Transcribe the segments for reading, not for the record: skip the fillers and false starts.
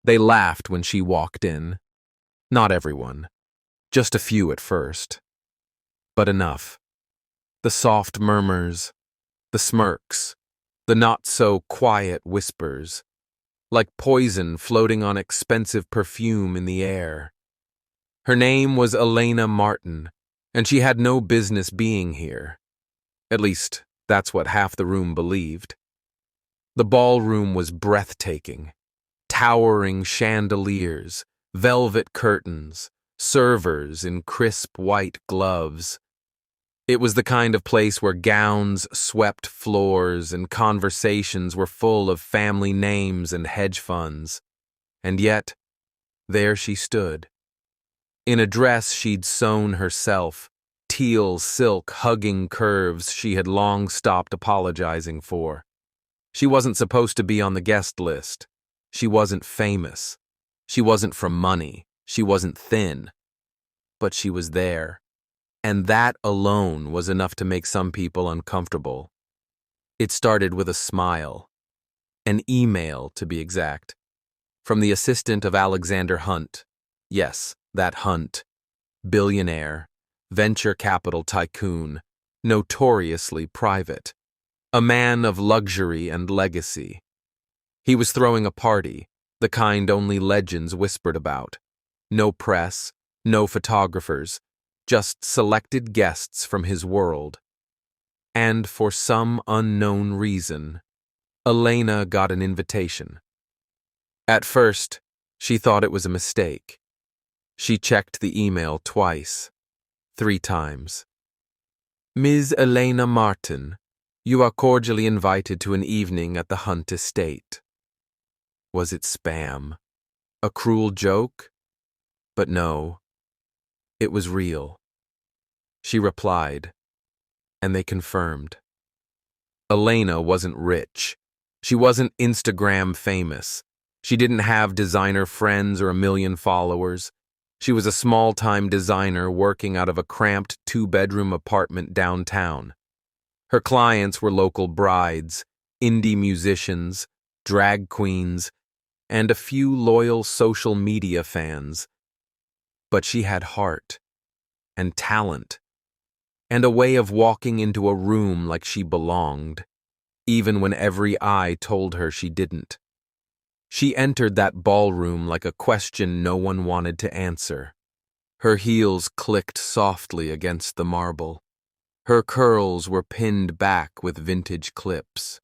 They laughed when she walked in. Not everyone. Just a few at first. But enough. The soft murmurs, the smirks, the not-so-quiet whispers, like poison floating on expensive perfume in the air. Her name was Elena Martin, and she had no business being here. At least, that's what half the room believed. The ballroom was breathtaking. Towering chandeliers, velvet curtains, servers in crisp white gloves. It was the kind of place where gowns swept floors and conversations were full of family names and hedge funds. And yet, there she stood. In a dress she'd sewn herself, teal silk hugging curves she had long stopped apologizing for. She wasn't supposed to be on the guest list. She wasn't famous. She wasn't from money. She wasn't thin. But she was there. And that alone was enough to make some people uncomfortable. It started with a smile. An email, to be exact. From the assistant of Alexander Hunt. Yes, that Hunt. Billionaire. Venture capital tycoon. Notoriously private. A man of luxury and legacy. He was throwing a party, the kind only legends whispered about. No press, no photographers, just selected guests from his world. And for some unknown reason, Elena got an invitation. At first, she thought it was a mistake. She checked the email twice, 3 times. Ms. Elena Martin, you are cordially invited to an evening at the Hunt estate. Was it spam? A cruel joke? But no, it was real. She replied, and they confirmed. Elena wasn't rich. She wasn't Instagram famous. She didn't have designer friends or 1 million followers. She was a small-time designer working out of a cramped 2-bedroom apartment downtown. Her clients were local brides, indie musicians, drag queens, and a few loyal social media fans. But she had heart, and talent, and a way of walking into a room like she belonged, even when every eye told her she didn't. She entered that ballroom like a question no one wanted to answer. Her heels clicked softly against the marble. Her curls were pinned back with vintage clips.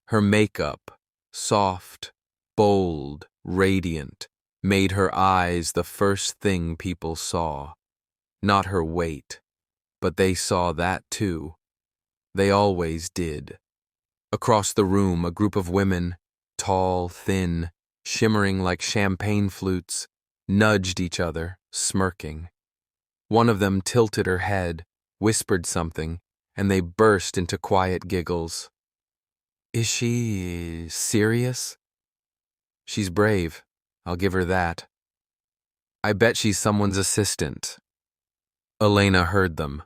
Her makeup, soft, bold, radiant, made her eyes the first thing people saw. Not her weight, but they saw that too. They always did. Across the room, a group of women, tall, thin, shimmering like champagne flutes, nudged each other, smirking. One of them tilted her head, whispered something, and they burst into quiet giggles. Is she serious? She's brave, I'll give her that. I bet she's someone's assistant. Elena heard them.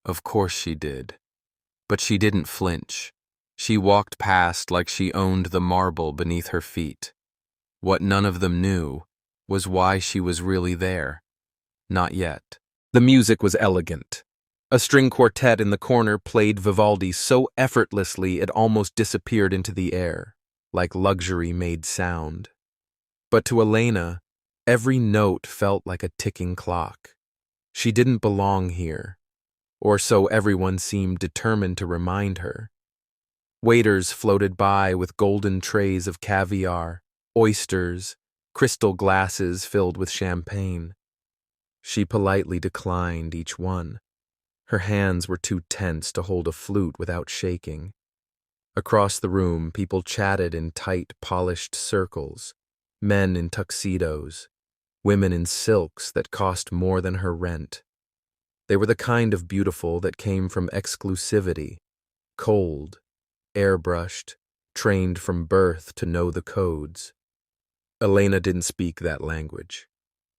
Of course she did. But she didn't flinch. She walked past like she owned the marble beneath her feet. What none of them knew was why she was really there. Not yet. The music was elegant. A string quartet in the corner played Vivaldi so effortlessly it almost disappeared into the air, like luxury made sound. But to Elena, every note felt like a ticking clock. She didn't belong here, or so everyone seemed determined to remind her. Waiters floated by with golden trays of caviar, oysters, crystal glasses filled with champagne. She politely declined each one. Her hands were too tense to hold a flute without shaking. Across the room, people chatted in tight, polished circles, men in tuxedos, women in silks that cost more than her rent. They were the kind of beautiful that came from exclusivity, cold, airbrushed, trained from birth to know the codes. Elena didn't speak that language,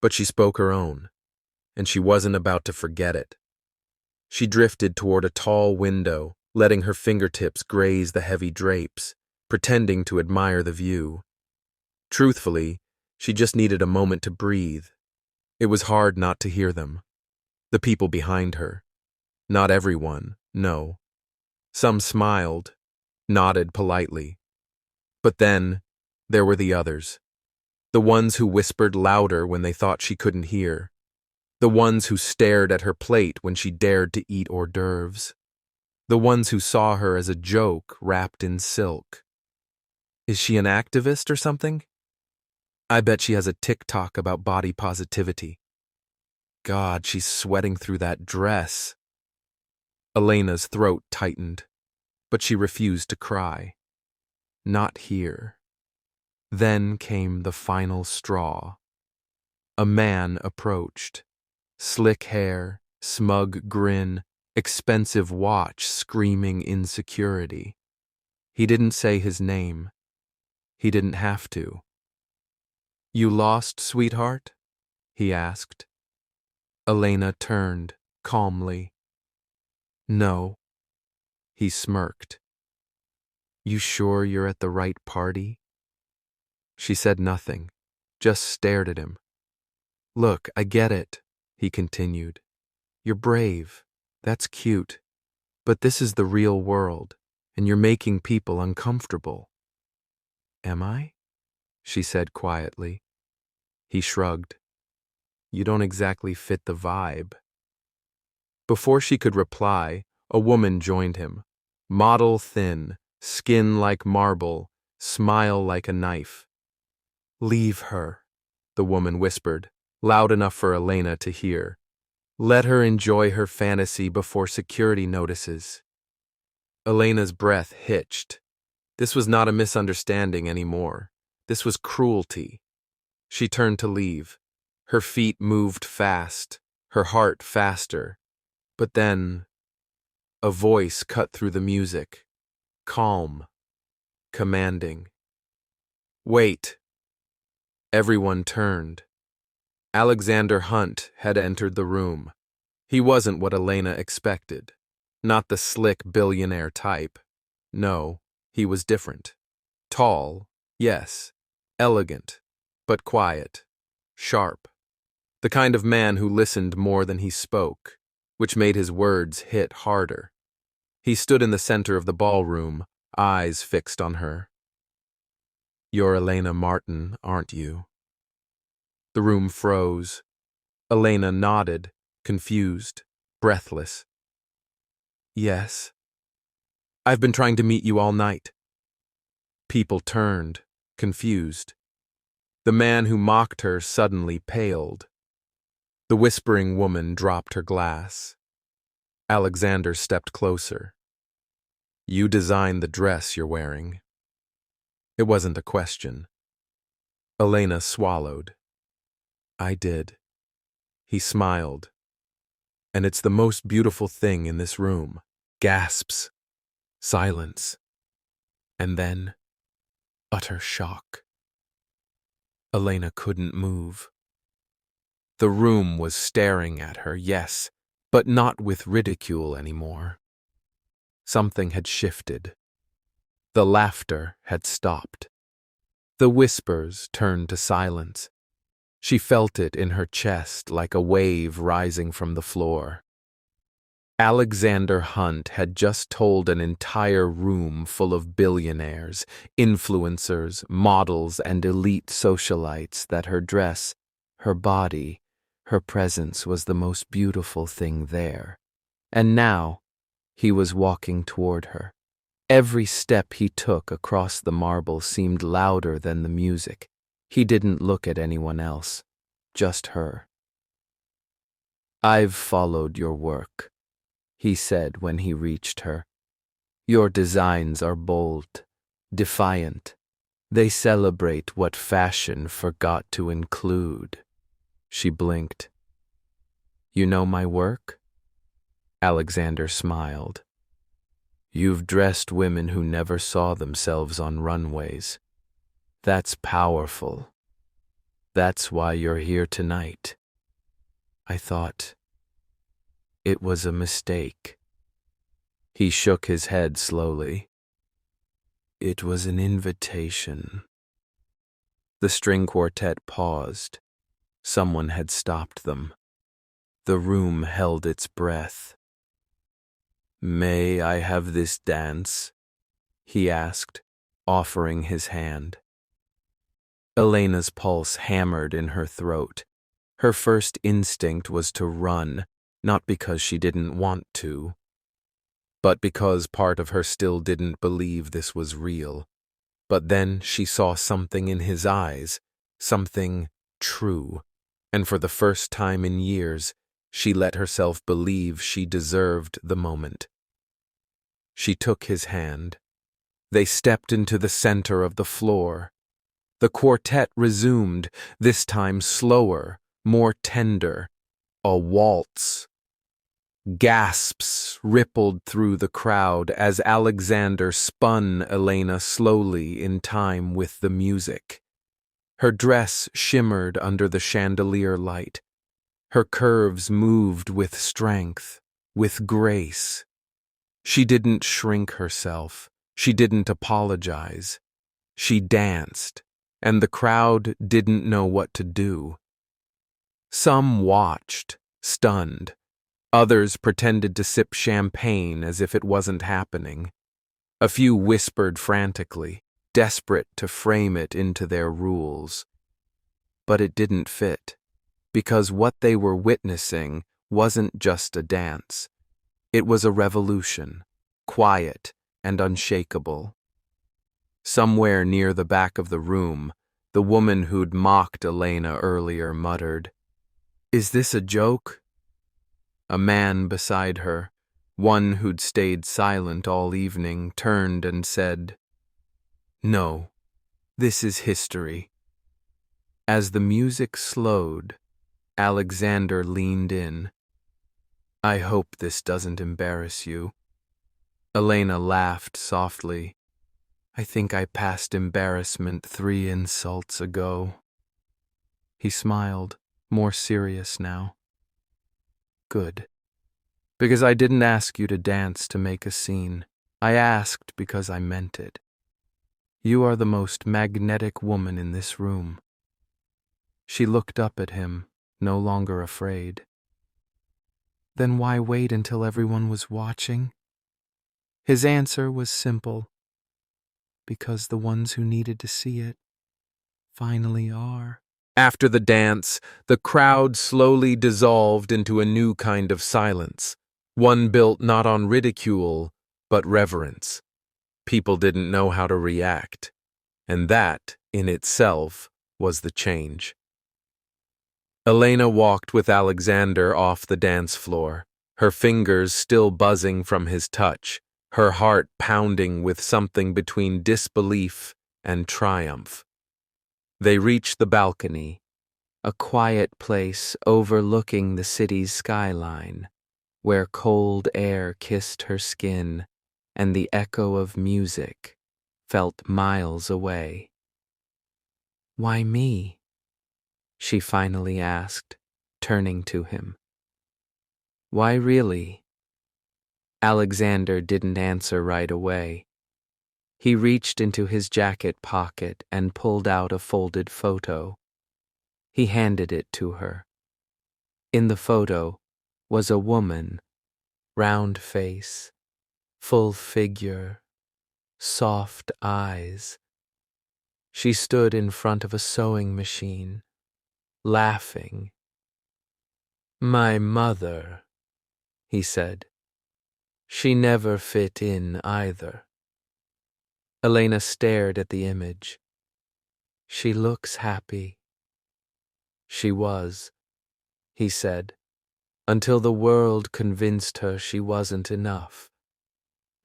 but she spoke her own, and she wasn't about to forget it. She drifted toward a tall window, letting her fingertips graze the heavy drapes, pretending to admire the view. Truthfully, She just needed a moment to breathe. It was hard not to hear them. The people behind her. Not everyone, no. Some smiled, nodded politely. But then, there were the others. The ones who whispered louder when they thought she couldn't hear. The ones who stared at her plate when she dared to eat hors d'oeuvres. The ones who saw her as a joke wrapped in silk. Is she an activist or something? I bet she has a TikTok about body positivity. God, she's sweating through that dress. Elena's throat tightened, but she refused to cry. Not here. Then came the final straw. A man approached. Slick hair, smug grin, expensive watch screaming insecurity. He didn't say his name. He didn't have to. You lost, sweetheart? He asked. Elena turned, calmly. No. He smirked. You sure you're at the right party? She said nothing, just stared at him. Look, I get it, he continued. You're brave. That's cute. But this is the real world, and you're making people uncomfortable. Am I? She said quietly. He shrugged. You don't exactly fit the vibe. Before she could reply, a woman joined him. Model thin, skin like marble, smile like a knife. Leave her, the woman whispered, loud enough for Elena to hear. Let her enjoy her fantasy before security notices. Elena's breath hitched. This was not a misunderstanding anymore. This was cruelty. She turned to leave. Her feet moved fast, her heart faster. But then, a voice cut through the music. Calm. Commanding. Wait. Everyone turned. Alexander Hunt had entered the room. He wasn't what Elena expected. Not the slick billionaire type. No, he was different. Tall, yes. Elegant, but quiet. Sharp. The kind of man who listened more than he spoke, which made his words hit harder. He stood in the center of the ballroom, eyes fixed on her. You're Elena Martin, aren't you? The room froze. Elena nodded, confused, breathless. Yes. I've been trying to meet you all night. People turned, confused. The man who mocked her suddenly paled. The whispering woman dropped her glass. Alexander stepped closer. You designed the dress you're wearing. It wasn't a question. Elena swallowed. I did. He smiled. And it's the most beautiful thing in this room. Gasps. Silence. And then, utter shock. Elena couldn't move. The room was staring at her, yes, but not with ridicule anymore. Something had shifted. The laughter had stopped. The whispers turned to silence. She felt it in her chest like a wave rising from the floor. Alexander Hunt had just told an entire room full of billionaires, influencers, models, and elite socialites that her dress, her body, her presence was the most beautiful thing there. And now, he was walking toward her. Every step he took across the marble seemed louder than the music. He didn't look at anyone else, just her. I've followed your work, he said when he reached her. Your designs are bold, defiant. They celebrate what fashion forgot to include. She blinked. You know my work? Alexander smiled. You've dressed women who never saw themselves on runways. That's powerful. That's why you're here tonight. I thought it was a mistake. He shook his head slowly. It was an invitation. The string quartet paused. Someone had stopped them. The room held its breath. "May I have this dance?" he asked, offering his hand. Elena's pulse hammered in her throat. Her first instinct was to run, not because she didn't want to, but because part of her still didn't believe this was real. But then she saw something in his eyes, something true, and for the first time in years, she let herself believe she deserved the moment. She took his hand. They stepped into the center of the floor. The quartet resumed, this time slower, more tender, a waltz. Gasps rippled through the crowd as Alexander spun Elena slowly in time with the music. Her dress shimmered under the chandelier light. Her curves moved with strength, with grace. She didn't shrink herself. She didn't apologize. She danced, and the crowd didn't know what to do. Some watched, stunned. Others pretended to sip champagne as if it wasn't happening. A few whispered frantically, desperate to frame it into their rules. But it didn't fit, because what they were witnessing wasn't just a dance. It was a revolution, quiet and unshakable. Somewhere near the back of the room, the woman who'd mocked Elena earlier muttered, "Is this a joke?" A man beside her, one who'd stayed silent all evening, turned and said, "No, this is history." As the music slowed, Alexander leaned in. "I hope this doesn't embarrass you." Elena laughed softly. "I think I passed embarrassment 3 insults ago." He smiled, more serious now. "Good. Because I didn't ask you to dance to make a scene. I asked because I meant it. You are the most magnetic woman in this room." She looked up at him, no longer afraid. "Then why wait until everyone was watching?" His answer was simple. "Because the ones who needed to see it finally are." After the dance, the crowd slowly dissolved into a new kind of silence, one built not on ridicule, but reverence. People didn't know how to react, and that, in itself, was the change. Elena walked with Alexander off the dance floor, her fingers still buzzing from his touch, her heart pounding with something between disbelief and triumph. They reached the balcony, a quiet place overlooking the city's skyline, where cold air kissed her skin and the echo of music felt miles away. "Why me?" she finally asked, turning to him. "Why really?" Alexander didn't answer right away. He reached into his jacket pocket and pulled out a folded photo. He handed it to her. In the photo was a woman, round face, full figure, soft eyes. She stood in front of a sewing machine, laughing. "My mother," he said. "She never fit in either." Elena stared at the image. "She looks happy." "She was," he said, "until the world convinced her she wasn't enough,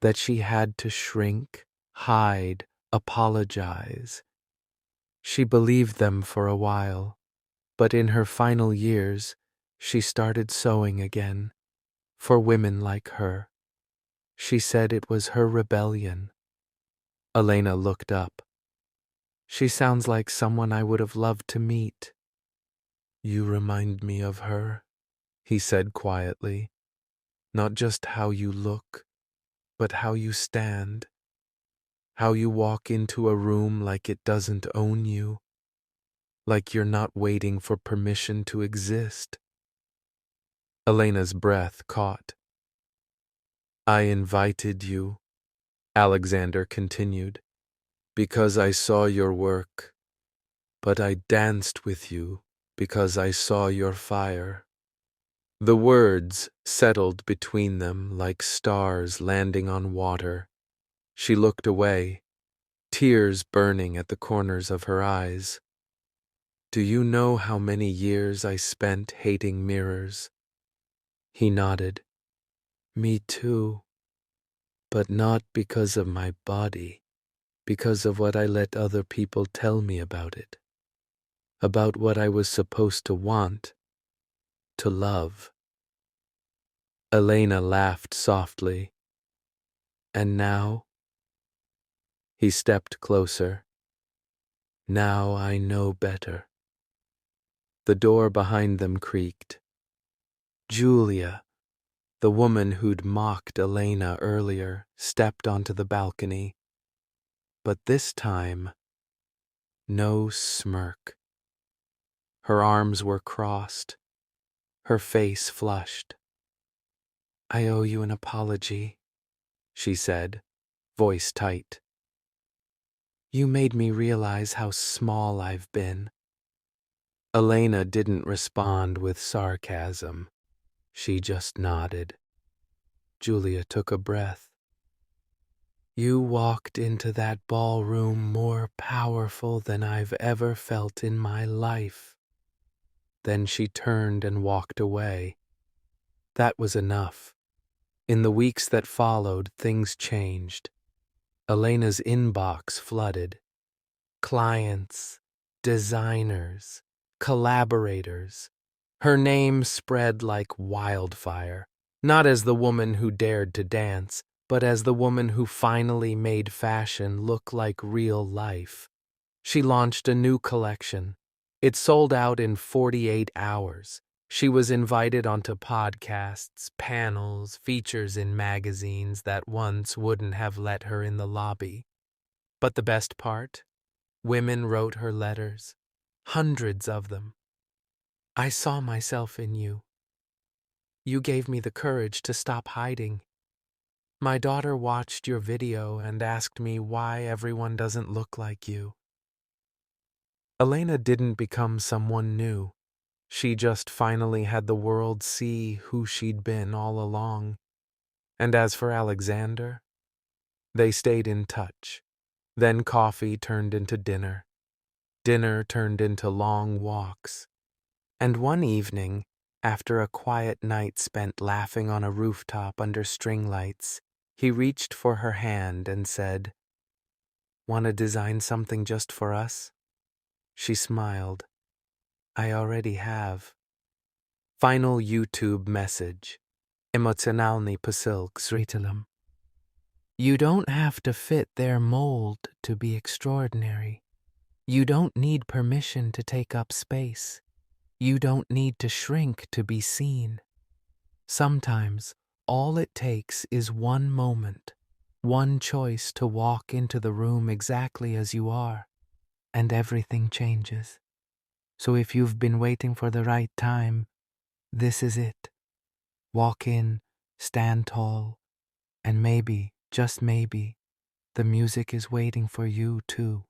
that she had to shrink, hide, apologize. She believed them for a while, but in her final years, she started sewing again, for women like her. She said it was her rebellion." Elena looked up. "She sounds like someone I would have loved to meet." "You remind me of her," he said quietly. "Not just how you look, but how you stand. How you walk into a room like it doesn't own you. like you're not waiting for permission to exist. Elena's breath caught. I invited you, Alexander continued, because I saw your work, but I danced with you because I saw your fire. The words settled between them like stars landing on water. She looked away, tears burning at the corners of her eyes. Do you know how many years I spent hating mirrors? He nodded. Me too. But not because of my body, because of what I let other people tell me about it. About what I was supposed to want, to love. Elena laughed softly. And now? He stepped closer. Now I know better. The door behind them creaked. Julia, the woman who'd mocked Elena earlier, stepped onto the balcony. But this time, no smirk. Her arms were crossed, her face flushed. I owe you an apology, she said, voice tight. You made me realize how small I've been. Elena didn't respond with sarcasm. She just nodded. Julia took a breath. You walked into that ballroom more powerful than I've ever felt in my life. Then she turned and walked away. That was enough. In the weeks that followed, things changed. Elena's inbox flooded. Clients, designers, collaborators. Her name spread like wildfire, not as the woman who dared to dance, but as the woman who finally made fashion look like real life. She launched a new collection. It sold out in 48 hours. She was invited onto podcasts, panels, features in magazines that once wouldn't have let her in the lobby. But the best part? Women wrote her letters, hundreds of them. I saw myself in you. You gave me the courage to stop hiding. My daughter watched your video and asked me why everyone doesn't look like you. Elena didn't become someone new. She just finally had the world see who she'd been all along. And as for Alexander, they stayed in touch. Then coffee turned into dinner. Dinner turned into long walks. And one evening, after a quiet night spent laughing on a rooftop under string lights, he reached for her hand and said, Want to design something just for us? She smiled. I already have. Final YouTube message. Emocjonalny posyłk z rytmem. You don't have to fit their mold to be extraordinary. You don't need permission to take up space. You don't need to shrink to be seen. Sometimes, all it takes is one moment, one choice to walk into the room exactly as you are, and everything changes. So if you've been waiting for the right time, this is it. Walk in, stand tall, and maybe, just maybe, the music is waiting for you too.